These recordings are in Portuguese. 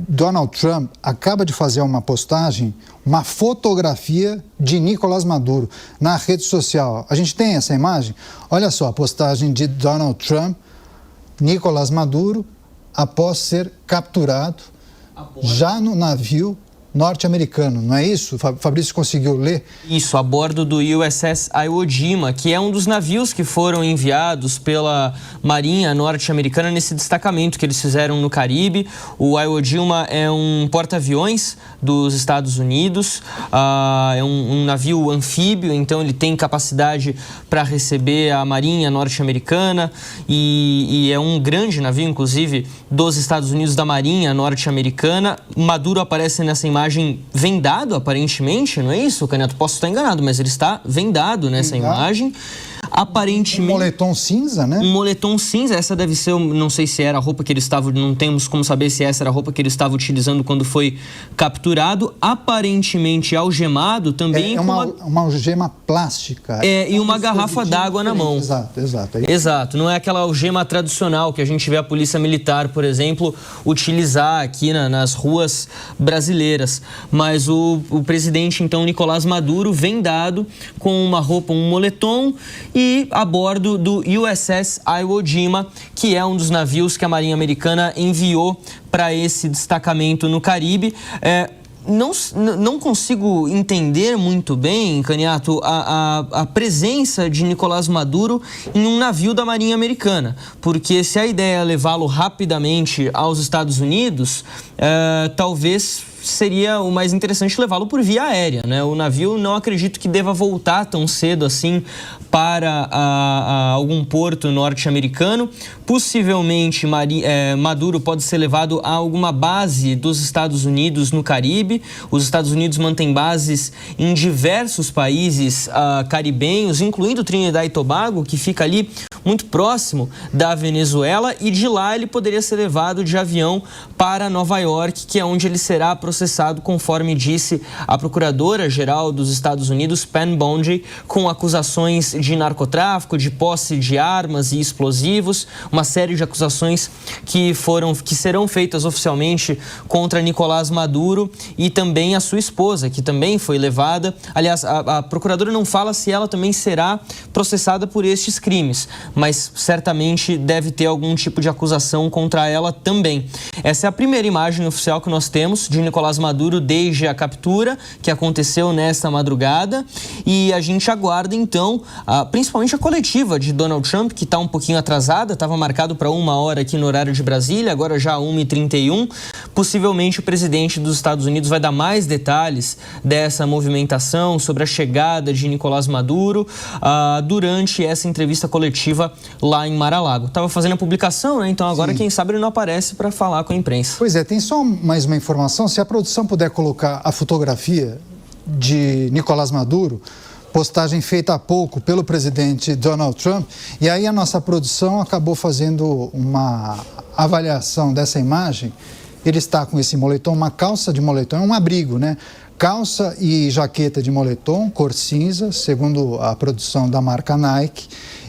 Donald Trump acaba de fazer uma postagem, uma fotografia de Nicolás Maduro na rede social. A gente tem essa imagem? Olha só, a postagem de Donald Trump, Nicolás Maduro, após ser capturado já no navio norte-americano, não é isso? Fabrício conseguiu ler? Isso, a bordo do USS Iwo Jima, que é um dos navios que foram enviados pela Marinha norte-americana nesse destacamento que eles fizeram no Caribe. O Iwo Jima é um porta-aviões dos Estados Unidos, é um navio anfíbio, então ele tem capacidade para receber a Marinha norte-americana e é um grande navio, inclusive, dos Estados Unidos, da Marinha norte-americana. Maduro aparece nessa imagem vendado, aparentemente, não é isso, Caneto? Posso estar enganado, mas ele está vendado nessa imagem. Aparentemente... Um moletom cinza, né? Um moletom cinza, essa deve ser, não sei se era a roupa que ele estava, não temos como saber se essa era a roupa que ele estava utilizando quando foi capturado. Aparentemente algemado também. É uma algema plástica. E uma garrafa d'água na mão. Exato. Exato, não é aquela algema tradicional que a gente vê a polícia militar, por exemplo, utilizar aqui nas ruas brasileiras. Mas o presidente, então, Nicolás Maduro, vendado com uma roupa, um moletom, e a bordo do USS Iwo Jima, que é um dos navios que a Marinha Americana enviou para esse destacamento no Caribe. Não consigo entender muito bem, Caniato, a presença de Nicolás Maduro em um navio da Marinha Americana, porque se a ideia é levá-lo rapidamente aos Estados Unidos, talvez seria o mais interessante levá-lo por via aérea, né? O navio não acredito que deva voltar tão cedo assim para algum porto norte-americano. Possivelmente Maduro pode ser levado a alguma base dos Estados Unidos no Caribe. Os Estados Unidos mantêm bases em diversos países caribenhos, incluindo Trinidad e Tobago, que fica ali muito próximo da Venezuela, e de lá ele poderia ser levado de avião para Nova York, que é onde ele será processado, conforme disse a Procuradora-Geral dos Estados Unidos, Pam Bondi, com acusações de narcotráfico, de posse de armas e explosivos, uma série de acusações que serão feitas oficialmente contra Nicolás Maduro e também a sua esposa, que também foi levada. Aliás, a Procuradora não fala se ela também será processada por estes crimes, mas certamente deve ter algum tipo de acusação contra ela também. Essa é a primeira imagem oficial que nós temos de Nicolás Maduro desde a captura, que aconteceu nesta madrugada, e a gente aguarda então, principalmente a coletiva de Donald Trump, que está um pouquinho atrasada, estava marcado para 1h aqui no horário de Brasília, agora já 1h31. Possivelmente o presidente dos Estados Unidos vai dar mais detalhes dessa movimentação, sobre a chegada de Nicolás Maduro, durante essa entrevista coletiva lá em Mar-a-Lago. Estava fazendo a publicação, né? Então agora, quem sabe, ele não aparece para falar com a imprensa. Pois é, tem só mais uma informação. Se a produção puder colocar a fotografia de Nicolás Maduro, postagem feita há pouco pelo presidente Donald Trump, e aí a nossa produção acabou fazendo uma avaliação dessa imagem. Ele está com esse moletom, uma calça de moletom, é um abrigo, né? Calça e jaqueta de moletom, cor cinza, segundo a produção da marca Nike,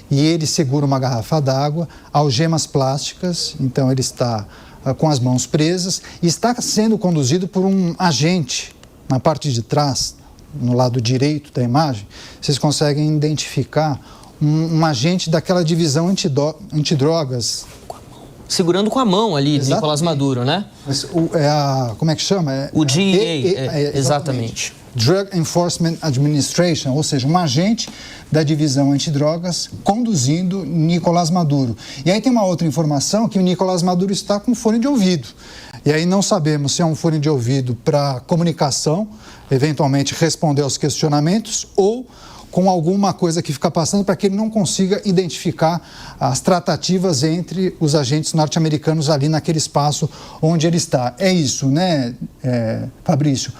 e ele segura uma garrafa d'água, algemas plásticas, então ele está com as mãos presas e está sendo conduzido por um agente na parte de trás, no lado direito da imagem. Vocês conseguem identificar um agente daquela divisão antidrogas. Segurando com a mão ali, de Nicolás Maduro, né? Mas como é que chama? O DEA, exatamente. Drug Enforcement Administration, ou seja, um agente da divisão antidrogas conduzindo Nicolás Maduro. E aí tem uma outra informação, que o Nicolás Maduro está com fone de ouvido. E aí não sabemos se é um fone de ouvido para comunicação, eventualmente responder aos questionamentos, ou com alguma coisa que fica passando para que ele não consiga identificar as tratativas entre os agentes norte-americanos ali naquele espaço onde ele está. É isso, né, Fabrício?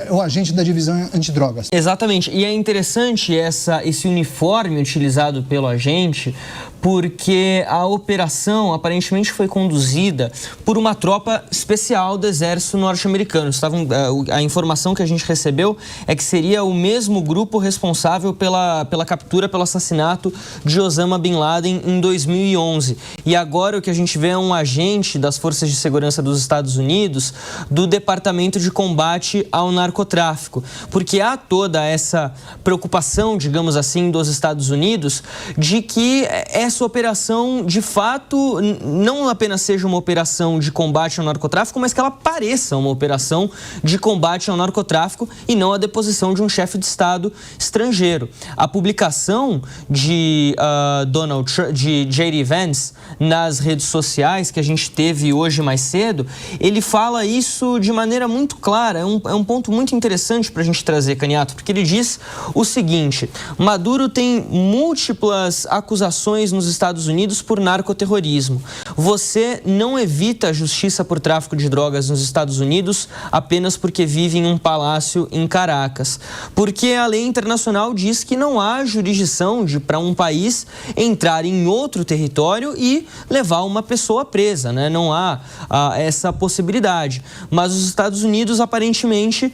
O agente da divisão antidrogas. Exatamente. E é interessante esse uniforme utilizado pelo agente, porque a operação aparentemente foi conduzida por uma tropa especial do exército norte-americano. A informação que a gente recebeu é que seria o mesmo grupo responsável responsável pela captura, pelo assassinato de Osama Bin Laden em 2011. E agora o que a gente vê é um agente das Forças de Segurança dos Estados Unidos do Departamento de Combate ao Narcotráfico, porque há toda essa preocupação, digamos assim, dos Estados Unidos de que essa operação, de fato, não apenas seja uma operação de combate ao narcotráfico, mas que ela pareça uma operação de combate ao narcotráfico e não a deposição de um chefe de Estado estrangeiro. A publicação de de J.D. Vance nas redes sociais, que a gente teve hoje mais cedo, ele fala isso de maneira muito clara. É um ponto muito interessante para a gente trazer, Caniato, porque ele diz o seguinte: Maduro tem múltiplas acusações nos Estados Unidos por narcoterrorismo. Você não evita a justiça por tráfico de drogas nos Estados Unidos apenas porque vive em um palácio em Caracas. Porque a lei internacional diz que não há jurisdição para um país entrar em outro território e levar uma pessoa presa, né? Não há essa possibilidade. Mas os Estados Unidos, aparentemente,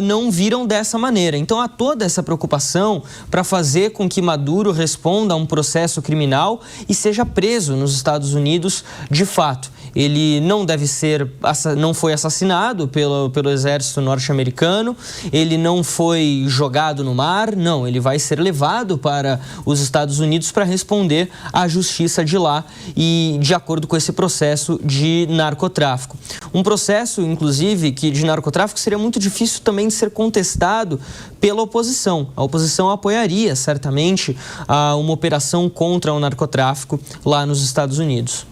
não viram dessa maneira. Então, há toda essa preocupação para fazer com que Maduro responda a um processo criminal e seja preso nos Estados Unidos de fato. Ele não foi assassinado pelo exército norte-americano, ele não foi jogado no mar, não, ele vai ser levado para os Estados Unidos para responder à justiça de lá e de acordo com esse processo de narcotráfico. Um processo, inclusive, que de narcotráfico seria muito difícil também de ser contestado pela oposição. A oposição apoiaria, certamente, uma operação contra o narcotráfico lá nos Estados Unidos.